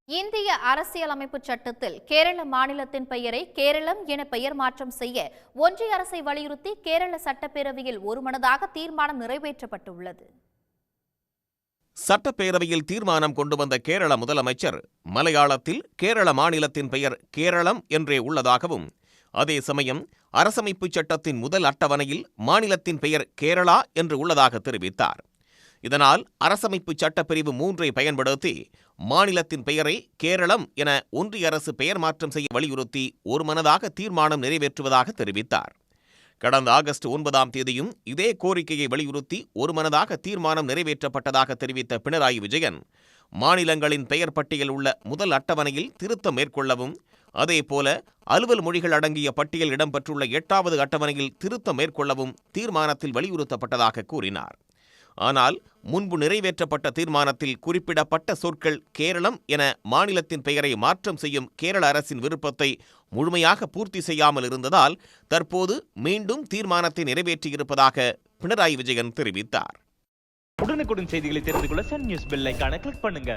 இந்திய அரசியலமைப்பு சட்டத்தில் கேரள மாநிலத்தின் பெயரை கேரளம் என பெயர் மாற்றம் செய்ய ஒன்றிய அரசை வலியுறுத்தி கேரள சட்டப்பேரவையில் ஒருமனதாக தீர்மானம் நிறைவேற்றப்பட்டுள்ளது. சட்டப்பேரவையில் தீர்மானம் கொண்டு வந்த கேரள முதலமைச்சர் மலையாளத்தில் கேரள மாநிலத்தின் பெயர் கேரளம் என்றே உள்ளதாகவும், அதே சமயம் அரசமைப்பு சட்டத்தின் முதல் அட்டவணையில் மாநிலத்தின் பெயர் கேரளா என்று உள்ளதாக தெரிவித்தார். இதனால் அரசமைப்பு சட்டப்பிரிவு 3ஐ பயன்படுத்தி மாநிலத்தின் பெயரை கேரளம் என ஒன்றிய அரசு பெயர் மாற்றம் செய்ய வலியுறுத்தி ஒருமனதாக தீர்மானம் நிறைவேற்றுவதாக தெரிவித்தார். கடந்த ஆகஸ்ட் 9ஆம் தேதியும் இதே கோரிக்கையை வலியுறுத்தி ஒருமனதாக தீர்மானம் நிறைவேற்றப்பட்டதாக தெரிவித்த பினராயி விஜயன், மாநிலங்களின் பெயர் பட்டியல் உள்ள முதல் அட்டவணையில் திருத்தம் மேற்கொள்ளவும், அதேபோல அலுவல் மொழிகள் அடங்கிய பட்டியல் இடம்பெற்றுள்ள 8வது அட்டவணையில் திருத்தம் மேற்கொள்ளவும் தீர்மானத்தில் வலியுறுத்தப்பட்டதாக கூறினார். ஆனால் முன்பு நிறைவேற்றப்பட்ட தீர்மானத்தில் குறிப்பிடப்பட்ட சொற்கள் கேரளம் என மாநிலத்தின் பெயரை மாற்றம் செய்யும் கேரள அரசின் விருப்பத்தை முழுமையாக பூர்த்தி செய்யாமல் இருந்ததால் தற்போது மீண்டும் தீர்மானத்தை நிறைவேற்றியிருப்பதாக பினராயி விஜயன் தெரிவித்தார். உடனுக்குடன் செய்திகளை தெரிந்து கொள்ள சன் நியூஸ் பெல் ஐகானை கிளிக் பண்ணுங்க.